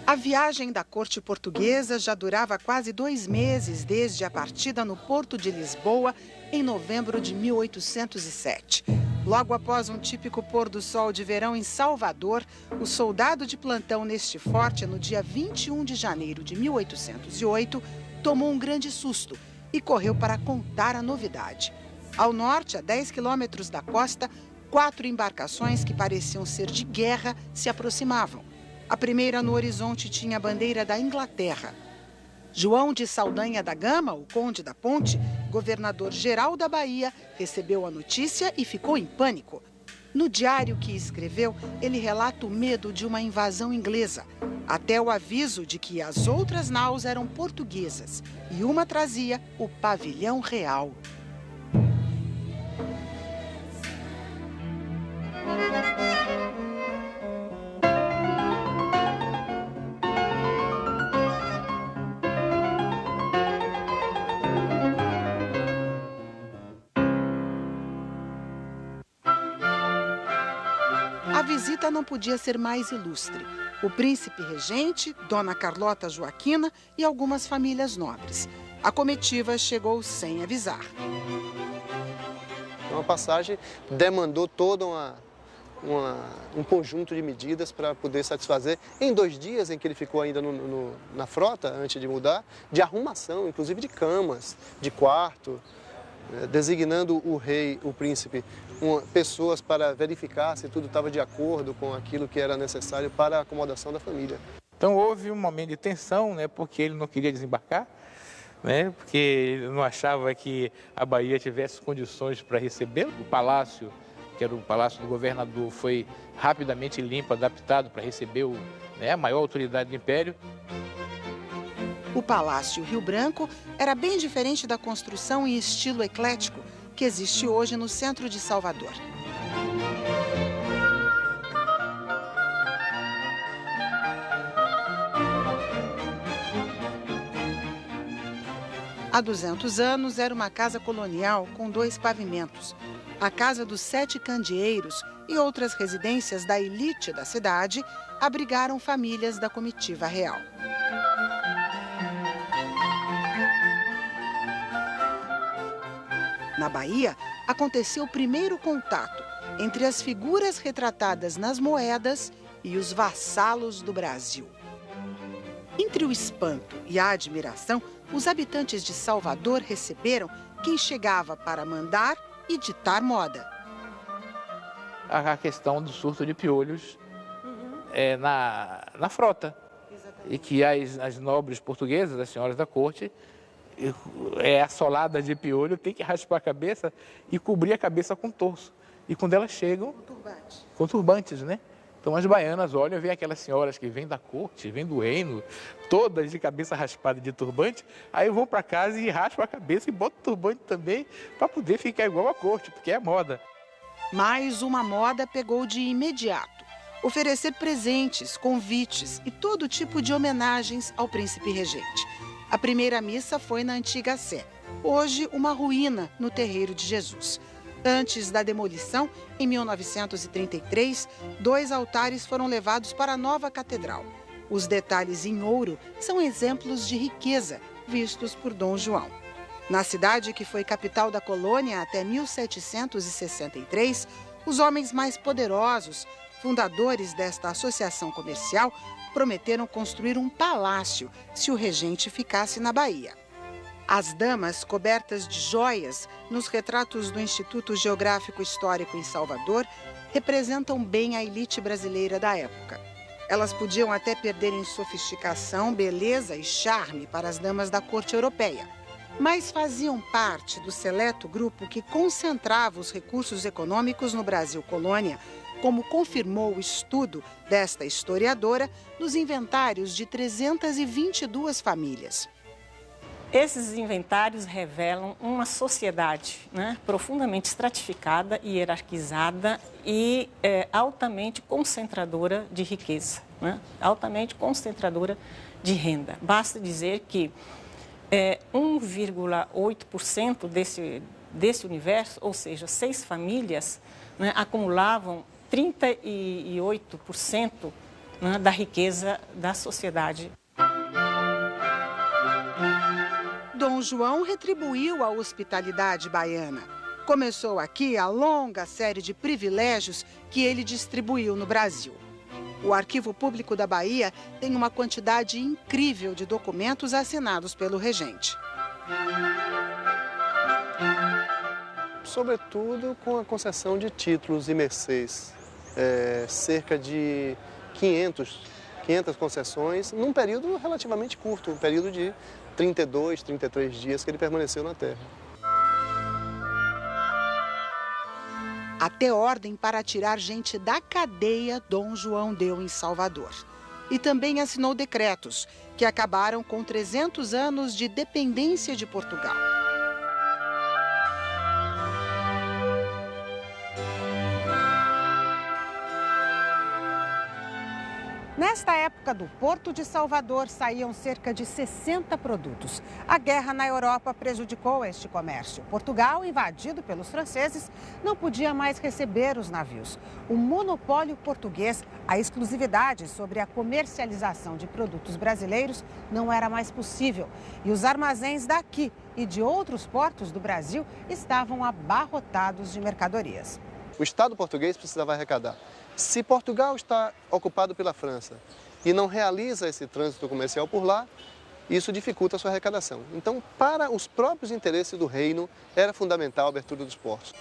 A viagem da corte portuguesa já durava quase 2 meses desde a partida no Porto de Lisboa, em novembro de 1807. Logo após um típico pôr do sol de verão em Salvador, o soldado de plantão neste forte, no dia 21 de janeiro de 1808, tomou um grande susto e correu para contar a novidade. Ao norte, a 10 quilômetros da costa, 4 embarcações que pareciam ser de guerra se aproximavam. A primeira no horizonte tinha a bandeira da Inglaterra. João de Saldanha da Gama, o conde da Ponte, governador-geral da Bahia, recebeu a notícia e ficou em pânico. No diário que escreveu, ele relata o medo de uma invasão inglesa, até o aviso de que as outras naus eram portuguesas e uma trazia o pavilhão real. A visita não podia ser mais ilustre. O príncipe regente, Dona Carlota Joaquina e algumas famílias nobres. A comitiva chegou sem avisar. A passagem demandou todo um conjunto de medidas para poder satisfazer, em 2 dias em que ele ficou ainda na frota, antes de mudar, de arrumação, inclusive de camas, de quarto, designando o rei, o príncipe, pessoas para verificar se tudo estava de acordo com aquilo que era necessário para a acomodação da família. Então houve um momento de tensão, porque ele não queria desembarcar, porque ele não achava que a Bahia tivesse condições para recebê-lo. O palácio, que era o palácio do governador, foi rapidamente limpo, adaptado para receber a maior autoridade do império. O Palácio Rio Branco era bem diferente da construção em estilo eclético que existe hoje no centro de Salvador. Há 200 anos era uma casa colonial com 2 pavimentos. A Casa dos 7 Candeeiros e outras residências da elite da cidade abrigaram famílias da comitiva real. Na Bahia, aconteceu o primeiro contato entre as figuras retratadas nas moedas e os vassalos do Brasil. Entre o espanto e a admiração, os habitantes de Salvador receberam quem chegava para mandar e ditar moda. A questão do surto de piolhos na frota. Exatamente. E que as nobres portuguesas, as senhoras da corte, assolada de piolho, tem que raspar a cabeça e cobrir a cabeça com torso. E quando elas chegam, com turbantes, Então as baianas olham, vêm aquelas senhoras que vêm da corte, vêm do reino, todas de cabeça raspada de turbante, aí vão para casa e raspam a cabeça e botam turbante também para poder ficar igual à corte, porque é moda. Mais uma moda pegou de imediato: oferecer presentes, convites e todo tipo de homenagens ao príncipe regente. A primeira missa foi na antiga Sé, hoje uma ruína no Terreiro de Jesus. Antes da demolição, em 1933, 2 altares foram levados para a nova catedral. Os detalhes em ouro são exemplos de riqueza vistos por Dom João. Na cidade que foi capital da colônia até 1763, os homens mais poderosos, fundadores desta associação comercial, prometeram construir um palácio se o regente ficasse na Bahia. As damas cobertas de joias nos retratos do Instituto Geográfico Histórico em Salvador representam bem a elite brasileira da época. Elas podiam até perder em sofisticação, beleza e charme para as damas da corte europeia, mas faziam parte do seleto grupo que concentrava os recursos econômicos no Brasil colônia, como confirmou o estudo desta historiadora nos inventários de 322 famílias. Esses inventários revelam uma sociedade profundamente estratificada e hierarquizada e altamente concentradora de riqueza, altamente concentradora de renda. Basta dizer que 1,8% desse universo, ou seja, 6 famílias, acumulavam 38% né, da riqueza da sociedade. Dom João retribuiu a hospitalidade baiana. Começou aqui a longa série de privilégios que ele distribuiu no Brasil. O Arquivo Público da Bahia tem uma quantidade incrível de documentos assinados pelo regente. Sobretudo com a concessão de títulos e mercês. Cerca de 500 concessões num período relativamente curto, um período de 32, 33 dias que ele permaneceu na terra. Até ordem para tirar gente da cadeia Dom João deu em Salvador. E também assinou decretos que acabaram com 300 anos de dependência de Portugal. Nesta época, do Porto de Salvador saíam cerca de 60 produtos. A guerra na Europa prejudicou este comércio. Portugal, invadido pelos franceses, não podia mais receber os navios. O monopólio português, a exclusividade sobre a comercialização de produtos brasileiros, não era mais possível. E os armazéns daqui e de outros portos do Brasil estavam abarrotados de mercadorias. O Estado português precisava arrecadar. Se Portugal está ocupado pela França e não realiza esse trânsito comercial por lá, isso dificulta a sua arrecadação. Então, para os próprios interesses do reino, era fundamental a abertura dos portos.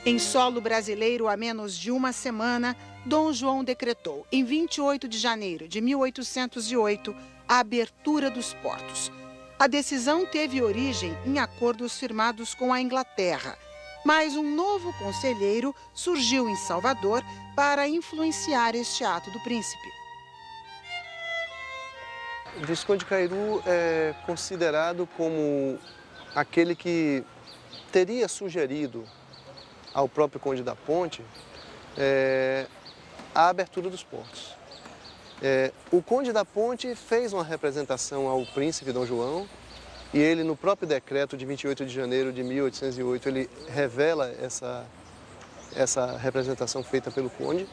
Em solo brasileiro, há menos de uma semana, Dom João decretou, em 28 de janeiro de 1808, a abertura dos portos. A decisão teve origem em acordos firmados com a Inglaterra. Mas um novo conselheiro surgiu em Salvador para influenciar este ato do príncipe. O Visconde Cairu é considerado como aquele que teria sugerido ao próprio Conde da Ponte a abertura dos portos. O Conde da Ponte fez uma representação ao príncipe Dom João, e ele, no próprio decreto de 28 de janeiro de 1808, ele revela essa representação feita pelo conde,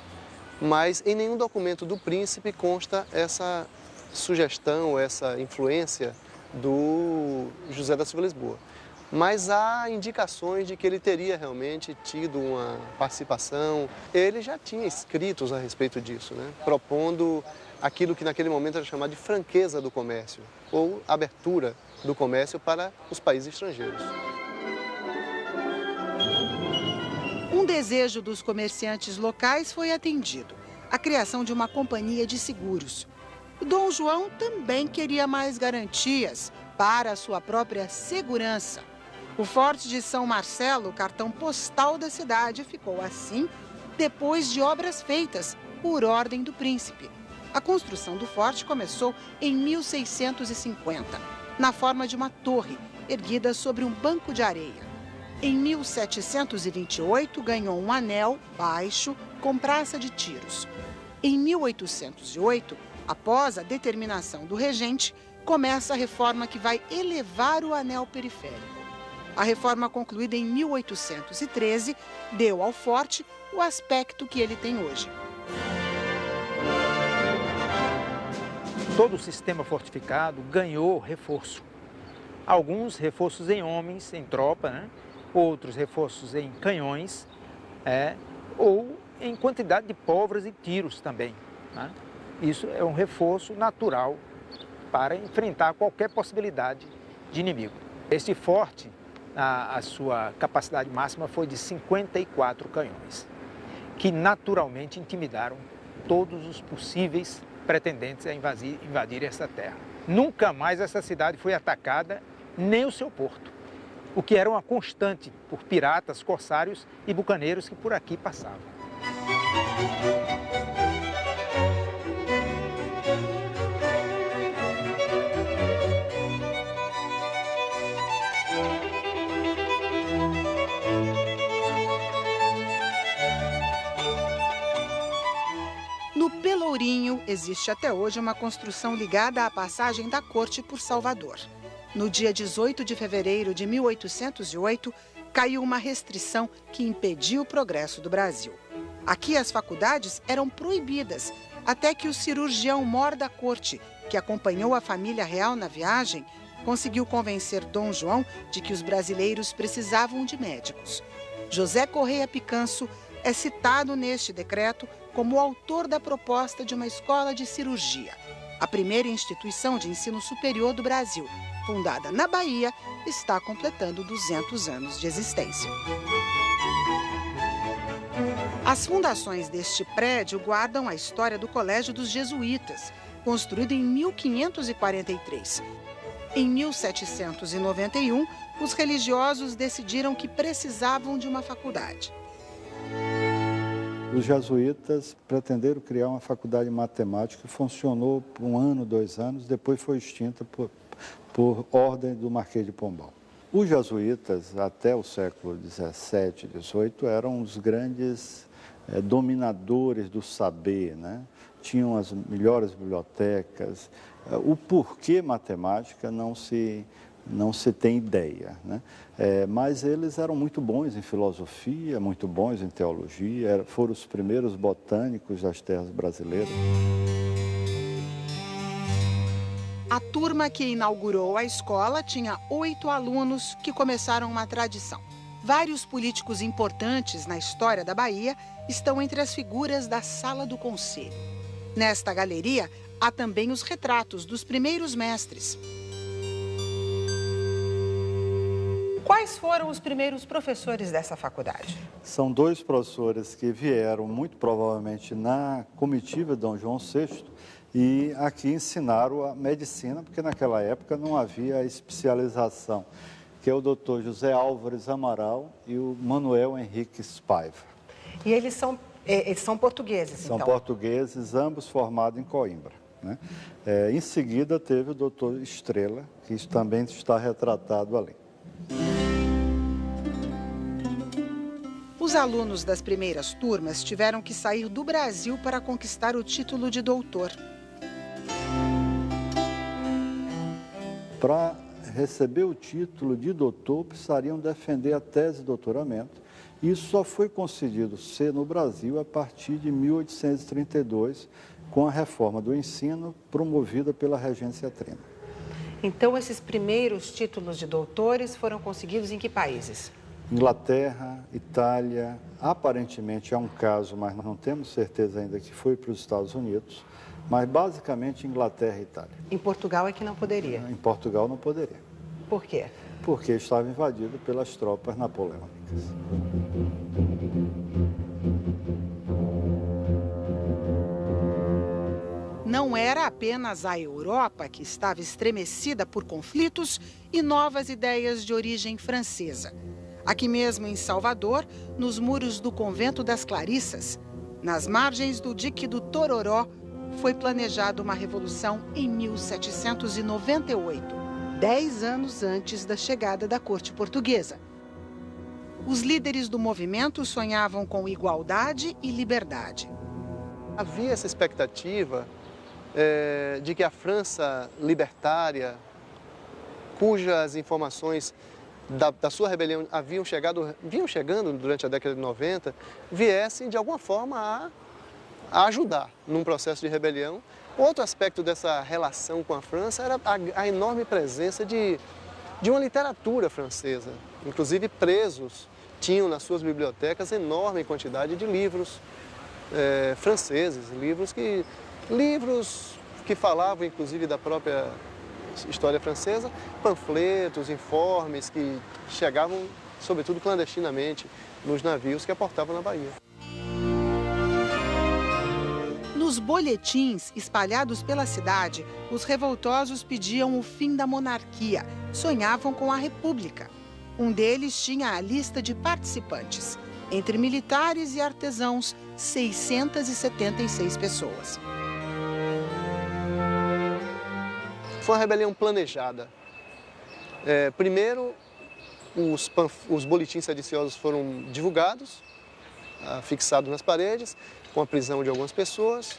mas em nenhum documento do príncipe consta essa sugestão, essa influência do José da Silva Lisboa. Mas há indicações de que ele teria realmente tido uma participação. Ele já tinha escritos a respeito disso, né? Propondo aquilo que naquele momento era chamado de franqueza do comércio, ou abertura do comércio para os países estrangeiros. Um desejo dos comerciantes locais foi atendido: a criação de uma companhia de seguros. Dom João também queria mais garantias para a sua própria segurança. O Forte de São Marcelo, cartão postal da cidade, ficou assim depois de obras feitas por ordem do príncipe. A construção do forte começou em 1650, na forma de uma torre erguida sobre um banco de areia. Em 1728, ganhou um anel baixo com praça de tiros. Em 1808, após a determinação do regente, começa a reforma que vai elevar o anel periférico. A reforma concluída em 1813 deu ao forte o aspecto que ele tem hoje. Todo o sistema fortificado ganhou reforço. Alguns reforços em homens, em tropa, né? Outros reforços em canhões, ou em quantidade de pólvoras e tiros também, né? Isso é um reforço natural para enfrentar qualquer possibilidade de inimigo. Este forte, a sua capacidade máxima foi de 54 canhões, que naturalmente intimidaram todos os possíveis pretendentes a invadir essa terra. Nunca mais essa cidade foi atacada, nem o seu porto, o que era uma constante por piratas, corsários e bucaneiros que por aqui passavam. No Pelourinho, existe até hoje uma construção ligada à passagem da corte por Salvador. No dia 18 de fevereiro de 1808, caiu uma restrição que impediu o progresso do Brasil. Aqui as faculdades eram proibidas, até que o cirurgião mor da corte, que acompanhou a família real na viagem, conseguiu convencer Dom João de que os brasileiros precisavam de médicos. José Correia Picanço é citado neste decreto como o autor da proposta de uma escola de cirurgia, a primeira instituição de ensino superior do Brasil, fundada na Bahia, está completando 200 anos de existência. As fundações deste prédio guardam a história do Colégio dos Jesuítas, construído em 1543. Em 1791, os religiosos decidiram que precisavam de uma faculdade. Os jesuítas pretenderam criar uma faculdade de matemática que funcionou por 1 ano, 2 anos, depois foi extinta por ordem do Marquês de Pombal. Os jesuítas, até o século XVII, XVIII, eram os grandes dominadores do saber, né? Tinham as melhores bibliotecas. O porquê matemática não se tem ideia, né? Mas eles eram muito bons em filosofia, muito bons em teologia, foram os primeiros botânicos das terras brasileiras. A turma que inaugurou a escola tinha 8 alunos que começaram uma tradição. Vários políticos importantes na história da Bahia estão entre as figuras da Sala do Conselho. Nesta galeria, há também os retratos dos primeiros mestres. Quais foram os primeiros professores dessa faculdade? São 2 professores que vieram, muito provavelmente, na comitiva de Dom João VI e aqui ensinaram a medicina, porque naquela época não havia especialização, que é o Dr. José Álvares Amaral e o Manuel Henrique Spaiva. E eles são portugueses, São então? portugueses, ambos formados em Coimbra, né? Em seguida teve o Dr. Estrela, que também está retratado ali. Os alunos das primeiras turmas tiveram que sair do Brasil para conquistar o título de doutor. Para receber o título de doutor, precisariam defender a tese de doutoramento. Isso só foi concedido ser no Brasil a partir de 1832, com a reforma do ensino promovida pela Regência Trina. Então, esses primeiros títulos de doutores foram conseguidos em que países? Inglaterra, Itália, aparentemente é um caso, mas não temos certeza ainda que foi para os Estados Unidos, mas basicamente Inglaterra e Itália. Em Portugal é que não poderia? Em Portugal não poderia. Por quê? Porque estava invadido pelas tropas napoleônicas. Não era apenas a Europa que estava estremecida por conflitos e novas ideias de origem francesa. Aqui mesmo em Salvador, nos muros do Convento das Clarissas, nas margens do dique do Tororó, foi planejada uma revolução em 1798, 10 anos antes da chegada da corte portuguesa. Os líderes do movimento sonhavam com igualdade e liberdade. Havia essa expectativa de que a França libertária, cujas informações da sua rebelião vinham chegando durante a década de 90, viessem de alguma forma a ajudar num processo de rebelião. Outro aspecto dessa relação com a França era a enorme presença de uma literatura francesa. Inclusive presos tinham nas suas bibliotecas enorme quantidade de livros franceses, livros que falavam inclusive da própria história francesa, panfletos, informes que chegavam, sobretudo clandestinamente, nos navios que aportavam na Bahia. Nos boletins espalhados pela cidade, os revoltosos pediam o fim da monarquia, sonhavam com a república. Um deles tinha a lista de participantes. Entre militares e artesãos, 676 pessoas. Foi uma rebelião planejada. Primeiro, os boletins sediciosos foram divulgados, fixados nas paredes, com a prisão de algumas pessoas,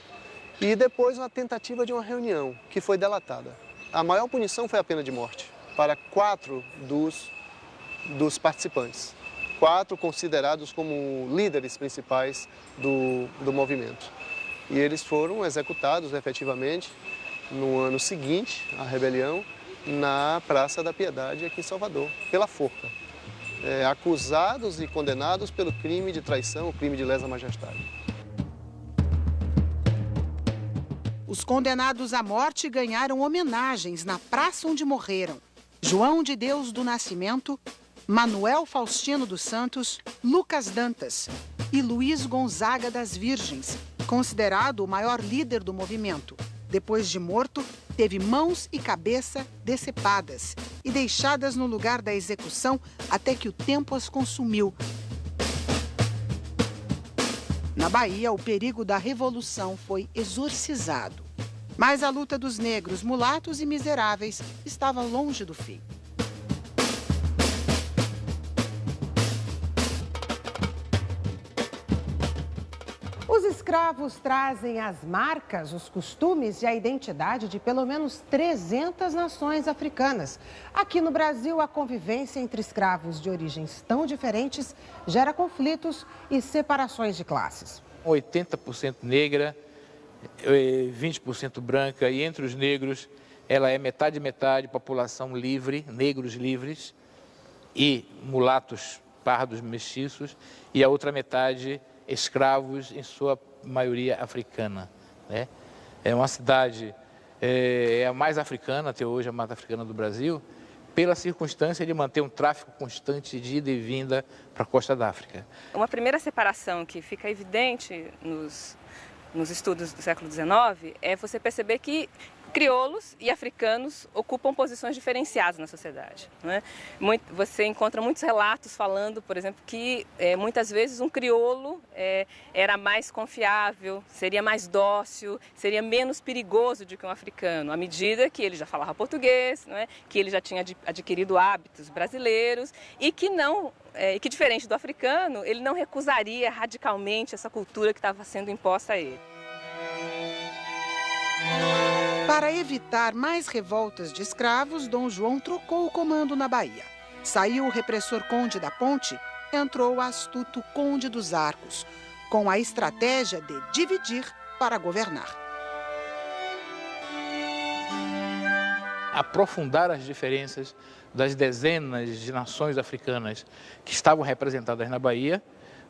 e depois uma tentativa de uma reunião, que foi delatada. A maior punição foi a pena de morte, para 4 dos participantes. 4 considerados como líderes principais do movimento. E eles foram executados efetivamente no ano seguinte à rebelião, na Praça da Piedade, aqui em Salvador, pela forca. Acusados e condenados pelo crime de traição, o crime de lesa majestade. Os condenados à morte ganharam homenagens na praça onde morreram. João de Deus do Nascimento, Manuel Faustino dos Santos, Lucas Dantas e Luiz Gonzaga das Virgens, considerado o maior líder do movimento. Depois de morto, teve mãos e cabeça decepadas e deixadas no lugar da execução até que o tempo as consumiu. Na Bahia, o perigo da revolução foi exorcizado. Mas a luta dos negros, mulatos e miseráveis estava longe do fim. Os escravos trazem as marcas, os costumes e a identidade de pelo menos 300 nações africanas. Aqui no Brasil, a convivência entre escravos de origens tão diferentes gera conflitos e separações de classes. 80% negra, 20% branca, e entre os negros ela é metade população livre, negros livres e mulatos, pardos, mestiços, e a outra metade escravos, em sua maioria africana, né? É uma cidade, a mais africana, até hoje a mais africana do Brasil, pela circunstância de manter um tráfico constante de ida e vinda para a costa da África. Uma primeira separação que fica evidente nos estudos do século XIX é você perceber que crioulos e africanos ocupam posições diferenciadas na sociedade, né? Você encontra muitos relatos falando, por exemplo, que muitas vezes um crioulo era mais confiável, seria mais dócil, seria menos perigoso do que um africano, à medida que ele já falava português, né? Que ele já tinha adquirido hábitos brasileiros e que que diferente do africano, ele não recusaria radicalmente essa cultura que estava sendo imposta a ele. Para evitar mais revoltas de escravos, Dom João trocou o comando na Bahia. Saiu o repressor Conde da Ponte, entrou o astuto Conde dos Arcos, com a estratégia de dividir para governar. Aprofundar as diferenças das dezenas de nações africanas que estavam representadas na Bahia,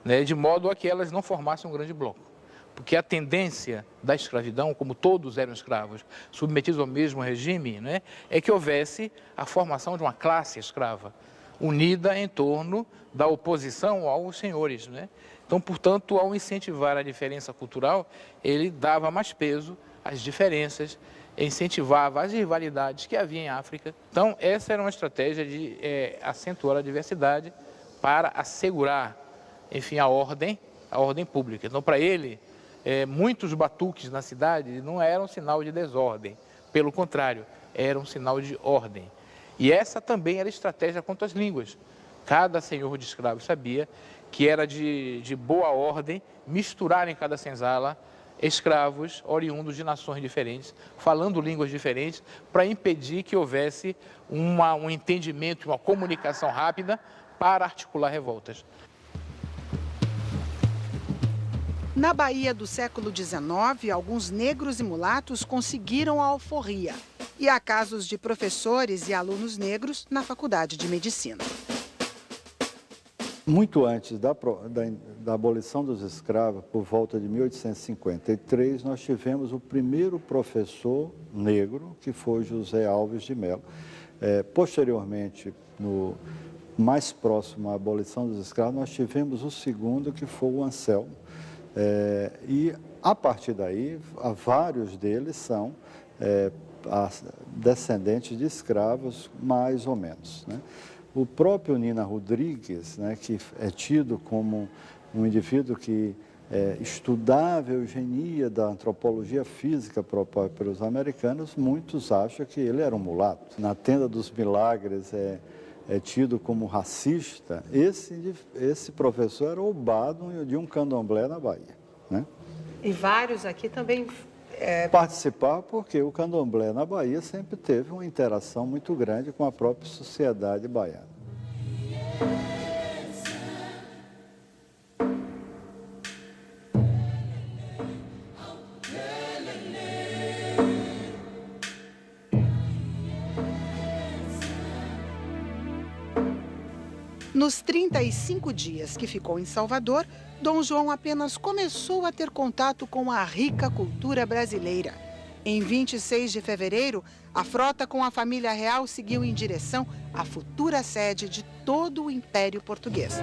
né, de modo a que elas não formassem um grande bloco. Porque a tendência da escravidão, como todos eram escravos, submetidos ao mesmo regime, né, é que houvesse a formação de uma classe escrava, unida em torno da oposição aos senhores, né? Então, portanto, ao incentivar a diferença cultural, ele dava mais peso às diferenças, incentivava as rivalidades que havia em África. Então, essa era uma estratégia de acentuar a diversidade para assegurar, enfim, a ordem pública. Então, para ele, muitos batuques na cidade não eram sinal de desordem, pelo contrário, eram sinal de ordem. E essa também era estratégia quanto às línguas. Cada senhor de escravos sabia que era de boa ordem misturar em cada senzala escravos oriundos de nações diferentes, falando línguas diferentes, para impedir que houvesse um entendimento, uma comunicação rápida para articular revoltas. Na Bahia do século XIX, alguns negros e mulatos conseguiram a alforria. E há casos de professores e alunos negros na Faculdade de Medicina. Muito antes da abolição dos escravos, por volta de 1853, nós tivemos o primeiro professor negro, que foi José Alves de Melo. Posteriormente, mais próximo à abolição dos escravos, nós tivemos o segundo, que foi o Anselmo. E, a partir daí, vários deles são descendentes de escravos, mais ou menos, né? O próprio Nina Rodrigues, né, que é tido como um indivíduo que estudava a eugenia da antropologia física proposta pelos americanos, muitos acham que ele era um mulato. Na Tenda dos Milagres é tido como racista. Esse professor era roubado de um candomblé na Bahia, né? E vários aqui também... Participar porque o candomblé na Bahia sempre teve uma interação muito grande com a própria sociedade baiana. Nos 35 dias que ficou em Salvador, Dom João apenas começou a ter contato com a rica cultura brasileira. Em 26 de fevereiro, a frota com a família real seguiu em direção à futura sede de todo o Império Português.